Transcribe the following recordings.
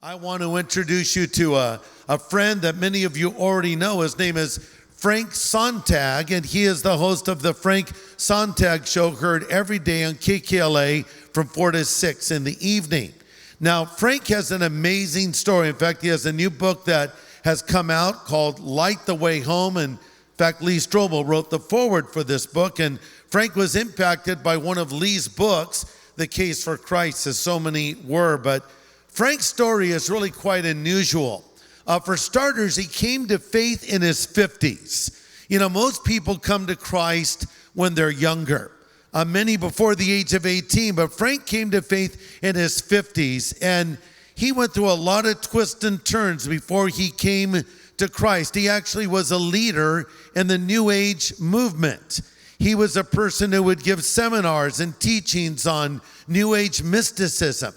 I want to introduce you to a friend that many of you already know. His name is Frank Sontag, and he is the host of the Frank Sontag Show, heard every day on KKLA from 4 to 6 in the evening. Now, Frank has an amazing story. In fact, he has a new book that has come out called Light the Way Home. And in fact, Lee Strobel wrote the foreword for this book. And Frank was impacted by one of Lee's books, The Case for Christ, as so many were. But Frank's story is really quite unusual. For starters, he came to faith in his 50s. You know, most people come to Christ when they're younger. Many before the age of 18, but Frank came to faith in his 50s, and he went through a lot of twists and turns before he came to Christ. He actually was a leader in the New Age movement. He was a person who would give seminars and teachings on New Age mysticism.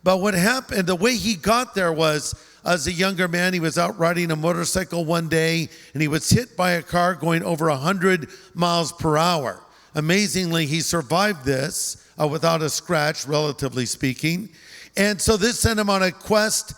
But what happened, the way he got there was, as a younger man, he was out riding a motorcycle one day, and he was hit by a car going over 100 miles per hour. Amazingly, he survived this without a scratch, relatively speaking. And so this sent him on a quest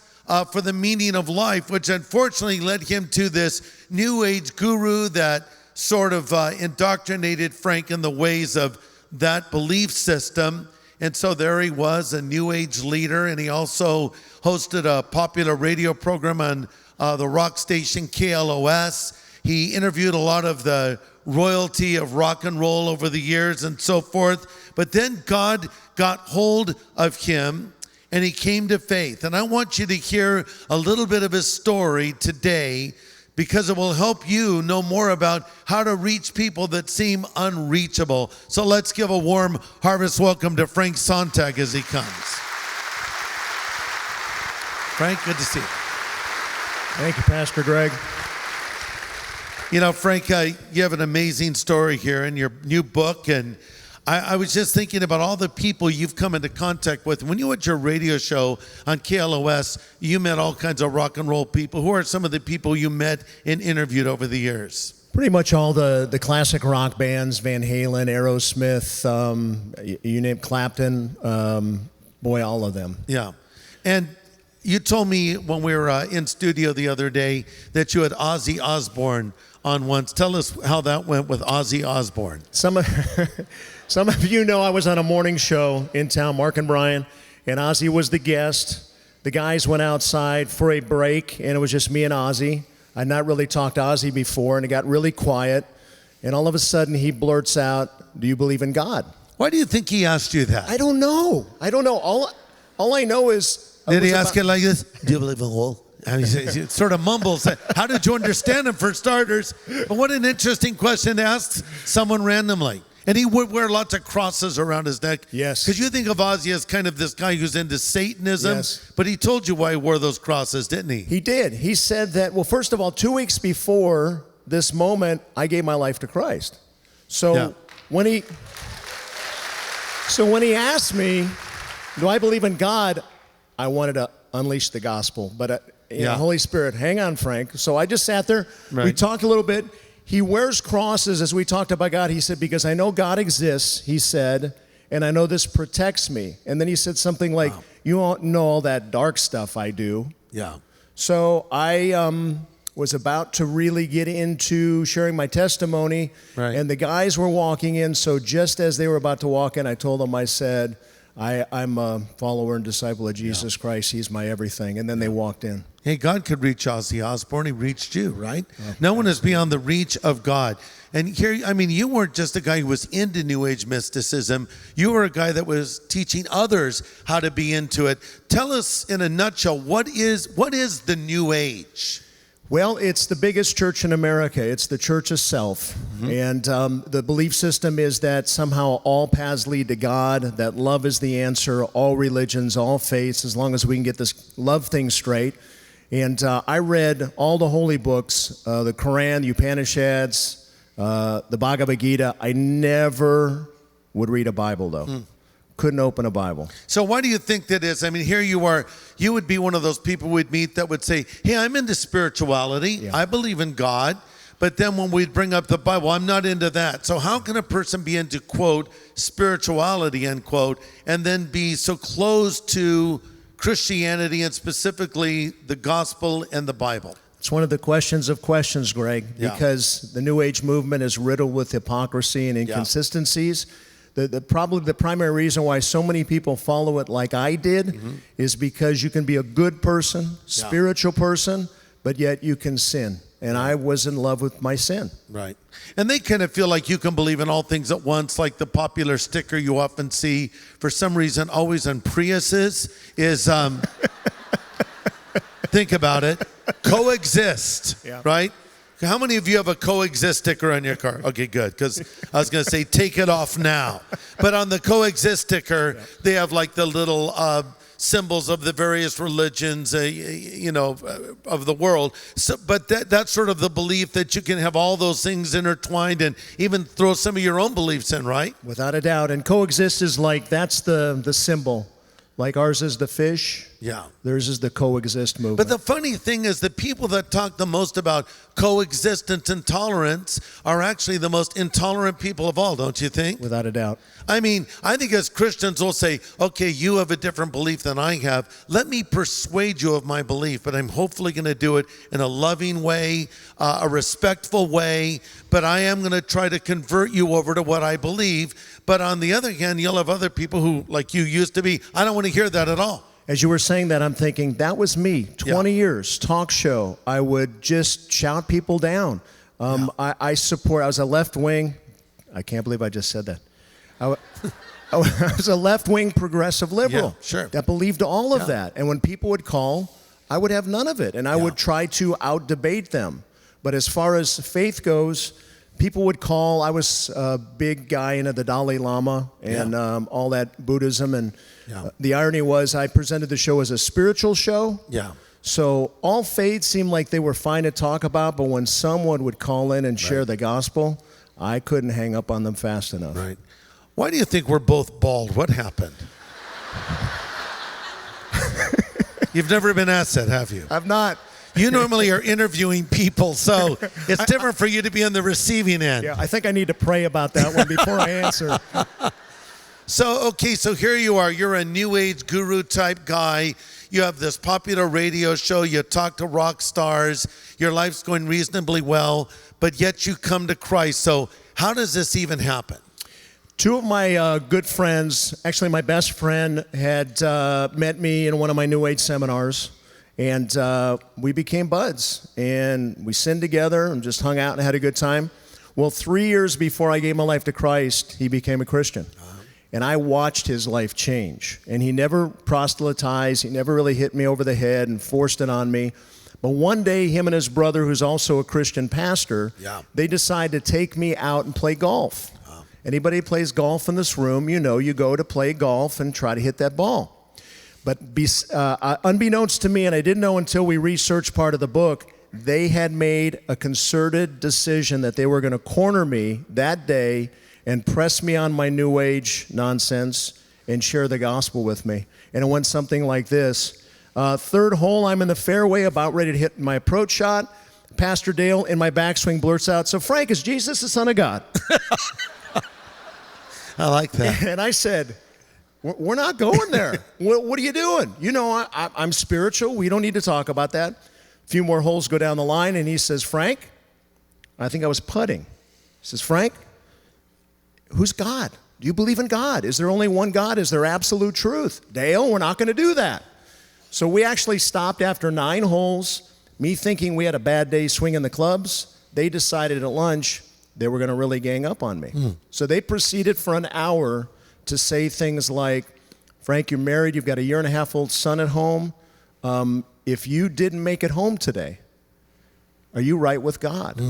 for the meaning of life, which unfortunately led him to this New Age guru that sort of indoctrinated Frank in the ways of that belief system. And so there he was, a New Age leader, and he also hosted a popular radio program on the rock station KLOS. He interviewed a lot of the royalty of rock and roll over the years and so forth. But then God got hold of him and he came to faith. And I want you to hear a little bit of his story today, because it will help you know more about how to reach people that seem unreachable. So let's give a warm Harvest welcome to Frank Sontag as he comes. Frank, good to see you. Thank you, Pastor Greg. You know, Frank, you have an amazing story here in your new book, and I was just thinking about all the people you've come into contact with. When you were at your radio show on KLOS, you met all kinds of rock and roll people. Who are some of the people you met and interviewed over the years? Pretty much all the classic rock bands, Van Halen, Aerosmith, you name Clapton, all of them. Yeah. And you told me when we were in studio the other day that you had Ozzy Osbourne on once. Tell us how that went with Ozzy Osbourne. Some of you know I was on a morning show in town, Mark and Brian, and Ozzy was the guest. The guys went outside for a break, and it was just me and Ozzy. I'd not really talked to Ozzy before, and it got really quiet. And all of a sudden, he blurts out, "Do you believe in God?" Why do you think he asked you that? I don't know. All I know is... Did he ask it like this? Do you believe in God? And he sort of mumbles. How did you understand him, for starters? But what an interesting question to ask someone randomly. And he would wear lots of crosses around his neck. Yes. Because you think of Ozzy as kind of this guy who's into Satanism. Yes. But he told you why he wore those crosses, didn't he? He did. He said that, well, first of all, 2 weeks before this moment, I gave my life to Christ. So when he asked me, do I believe in God, I wanted to unleash the gospel. But Holy Spirit, hang on, Frank. So I just sat there. Right. We talked a little bit. He wears crosses as we talked about God. He said, because I know God exists, he said, and I know this protects me. And then he said something like, you don't know all that dark stuff I do. Yeah. So I was about to really get into sharing my testimony, right. And the guys were walking in. So just as they were about to walk in, I told them, I said, I'm a follower and disciple of Jesus Christ. He's my everything. And then they walked in. Hey, God could reach Ozzy Osbourne. He reached you, right? No one is beyond the reach of God. And here, I mean, you weren't just a guy who was into New Age mysticism. You were a guy that was teaching others how to be into it. Tell us in a nutshell, what is the New Age? Well, it's the biggest church in America. It's the church of self. Mm-hmm. And the belief system is that somehow all paths lead to God, that love is the answer, all religions, all faiths, as long as we can get this love thing straight. And I read all the holy books, the Quran, the Upanishads, the Bhagavad Gita. I never would read a Bible, though. Couldn't open a Bible. So why do you think that is? I mean, here you are. You would be one of those people we'd meet that would say, hey, I'm into spirituality. Yeah. I believe in God. But then when we'd bring up the Bible, I'm not into that. So how can a person be into, quote, spirituality, end quote, and then be so close to Christianity and specifically the gospel and the Bible? It's one of the questions of questions, Greg, because the New Age movement is riddled with hypocrisy and inconsistencies. Probably the primary reason why so many people follow it like I did is because you can be a good person, spiritual person, but yet you can sin. And I was in love with my sin. Right. And they kind of feel like you can believe in all things at once, like the popular sticker you often see, for some reason, always on Priuses is, think about it, coexist, right? How many of you have a coexist sticker on your car? Okay, good, because I was going to say take it off now. But on the coexist sticker, they have like the little symbols of the various religions, of the world. So, but that's sort of the belief that you can have all those things intertwined and even throw some of your own beliefs in, right? Without a doubt. And coexist is like, that's the symbol. Like ours is the fish. Yeah. Theirs is the coexist movement. But the funny thing is the people that talk the most about coexistence and tolerance are actually the most intolerant people of all, don't you think? Without a doubt. I mean, I think as Christians we'll say, okay, you have a different belief than I have. Let me persuade you of my belief, but I'm hopefully going to do it in a loving way, a respectful way, but I am going to try to convert you over to what I believe. But on the other hand, you'll have other people who, like you used to be, I don't want to hear that at all. As you were saying that, I'm thinking, that was me, 20 years, talk show. I would just shout people down. I was a left-wing, I can't believe I just said that. I was a left-wing progressive liberal that believed all of that. And when people would call, I would have none of it. And I would try to out-debate them. But as far as faith goes, people would call. I was a big guy into the Dalai Lama and all that Buddhism. And the irony was I presented the show as a spiritual show. Yeah. So all faiths seemed like they were fine to talk about, but when someone would call in and share the gospel, I couldn't hang up on them fast enough. Right. Why do you think we're both bald? What happened? You've never been asked that, have you? I've not. You normally are interviewing people, so it's different for you to be on the receiving end. Yeah, I think I need to pray about that one before I answer. So here you are. You're a New Age guru type guy. You have this popular radio show. You talk to rock stars. Your life's going reasonably well, but yet you come to Christ. So how does this even happen? Two of my good friends, actually my best friend, had met me in one of my New Age seminars. And we became buds, and we sinned together and just hung out and had a good time. Well, 3 years before I gave my life to Christ, he became a Christian. And I watched his life change. And he never proselytized. He never really hit me over the head and forced it on me. But one day, him and his brother, who's also a Christian pastor, they decided to take me out and play golf. Anybody who plays golf in this room, you go to play golf and try to hit that ball. But unbeknownst to me, and I didn't know until we researched part of the book, they had made a concerted decision that they were going to corner me that day and press me on my New Age nonsense and share the gospel with me. And it went something like this. Third hole, I'm in the fairway, about ready to hit my approach shot. Pastor Dale, in my backswing, blurts out, "So Frank, is Jesus the Son of God?" I like that. And I said, "We're not going there. What are you doing? I'm spiritual. We don't need to talk about that." A few more holes go down the line, and he says, "Frank," I think I was putting. He says, "Frank, who's God? Do you believe in God? Is there only one God? Is there absolute truth?" "Dale, we're not going to do that." So we actually stopped after 9 holes, me thinking we had a bad day swinging the clubs. They decided at lunch they were going to really gang up on me. So they proceeded for an hour to say things like, "Frank, you're married, you've got a 1.5-year-old son at home. If you didn't make it home today, are you right with God?"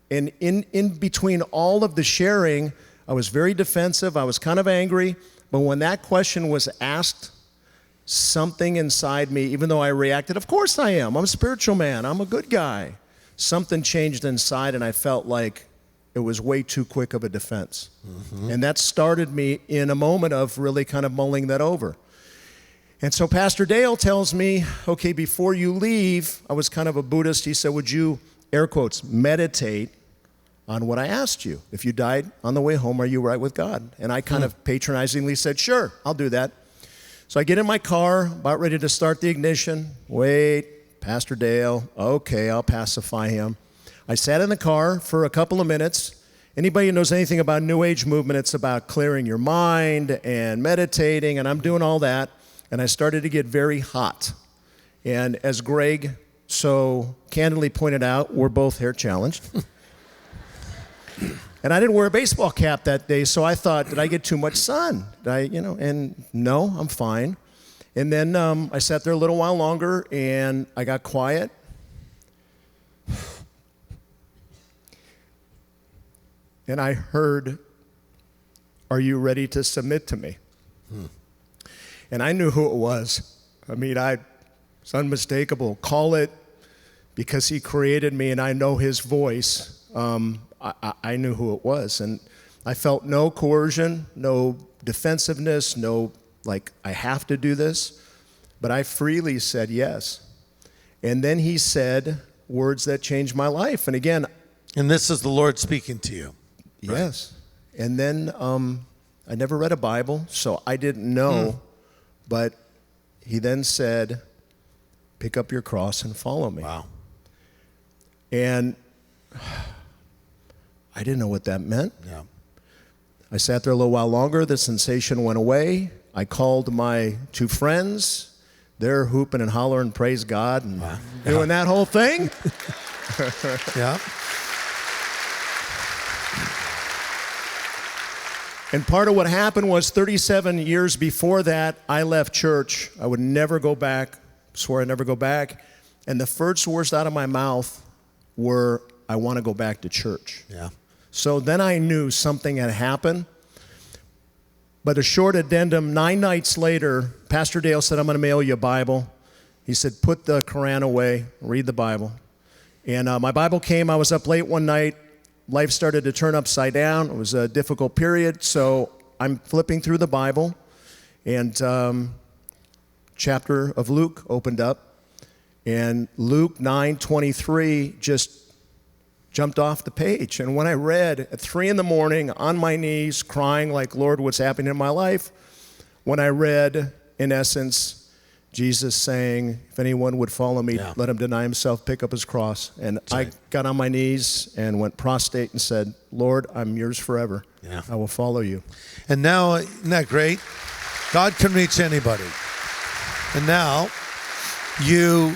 And in between all of the sharing, I was very defensive, I was kind of angry, but when that question was asked, something inside me, even though I reacted, "Of course I am, I'm a spiritual man, I'm a good guy," something changed inside and I felt like it was way too quick of a defense. And that started me in a moment of really kind of mulling that over. And so Pastor Dale tells me, "Okay, before you leave," I was kind of a Buddhist, he said, "Would you," air quotes, "meditate on what I asked you? If you died on the way home, are you right with God?" And I kind of patronizingly said, "Sure, I'll do that." So I get in my car, about ready to start the ignition. Wait, Pastor Dale, okay, I'll pacify him. I sat in the car for a couple of minutes. Anybody who knows anything about New Age movement, it's about clearing your mind and meditating, and I'm doing all that. And I started to get very hot. And as Greg so candidly pointed out, we're both hair challenged. And I didn't wear a baseball cap that day, so I thought, did I get too much sun? And no, I'm fine. And then I sat there a little while longer, and I got quiet. And I heard, "Are you ready to submit to me?" And I knew who it was. I mean, it's unmistakable. Call it because he created me and I know his voice. I knew who it was. And I felt no coercion, no defensiveness, no, like, I have to do this. But I freely said yes. And then he said words that changed my life. And again, And this is the Lord speaking to you. yes. Right? And then I never read a Bible, so I didn't know. But he then said, "Pick up your cross and follow me." Wow. And I didn't know what that meant. Yeah. I sat there a little while longer. The sensation went away. I called my two friends. They're hooping and hollering, praise God, and doing that whole thing. Yeah. And part of what happened was 37 years before that, I left church. I would never go back, swore I'd never go back. And the first words out of my mouth were, "I want to go back to church." Yeah. So then I knew something had happened. But a short addendum, 9 nights later, Pastor Dale said, "I'm going to mail you a Bible." He said, "Put the Quran away, read the Bible." And my Bible came. I was up late one night. Life started to turn upside down. It was a difficult period. So I'm flipping through the Bible, and chapter of Luke opened up. And Luke 9:23 just jumped off the page. And when I read at 3 a.m. on my knees, crying like, "Lord, what's happening in my life?" When I read, in essence, Jesus saying, "If anyone would follow me, let him deny himself, pick up his cross." And I got on my knees and went prostrate and said, "Lord, I'm yours forever. Yeah. I will follow you." And now, isn't that great? God can reach anybody. And now, you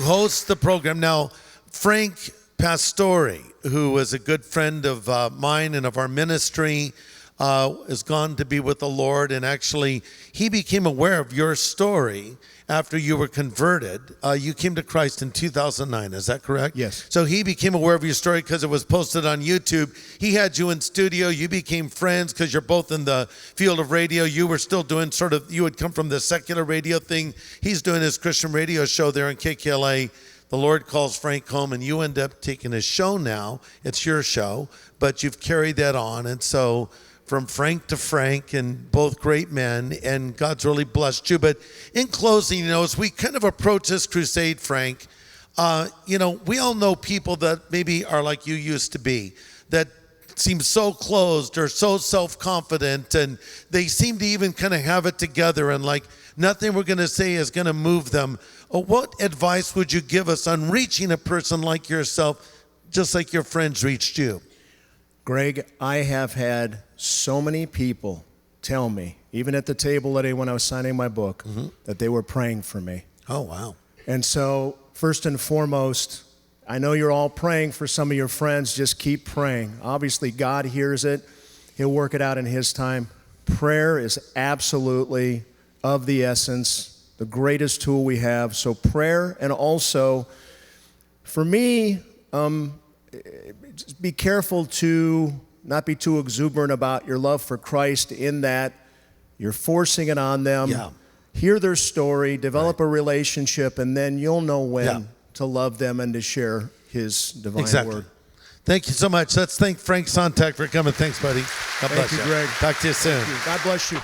host the program. Now, Frank Pastore, who was a good friend of mine and of our ministry, has gone to be with the Lord. And actually, he became aware of your story after you were converted. You came to Christ in 2009, is that correct? Yes. So he became aware of your story because it was posted on YouTube. He had you in studio. You became friends because you're both in the field of radio. You were still doing you had come from the secular radio thing. He's doing his Christian radio show there in KKLA. The Lord calls Frank home, and you end up taking his show now. It's your show, but you've carried that on. And so from Frank to Frank, and both great men, and God's really blessed you. But in closing, as we kind of approach this crusade, Frank, we all know people that maybe are like you used to be, that seem so closed or so self-confident, and they seem to even kind of have it together, and like nothing we're going to say is going to move them. What advice would you give us on reaching a person like yourself, just like your friends reached you? Greg, I have had so many people tell me, even at the table today when I was signing my book, that they were praying for me. Oh, wow. And so, first and foremost, I know you're all praying for some of your friends. Just keep praying. Obviously, God hears it. He'll work it out in His time. Prayer is absolutely of the essence, the greatest tool we have. So prayer, and also, for me, be careful to not be too exuberant about your love for Christ, in that you're forcing it on them. Yeah. Hear their story, develop a relationship, and then you'll know when to love them and to share His divine word. Thank you so much. Let's thank Frank Sontag for coming. Thanks, buddy. God bless you. Thank you, Greg. Talk to you soon. God bless you.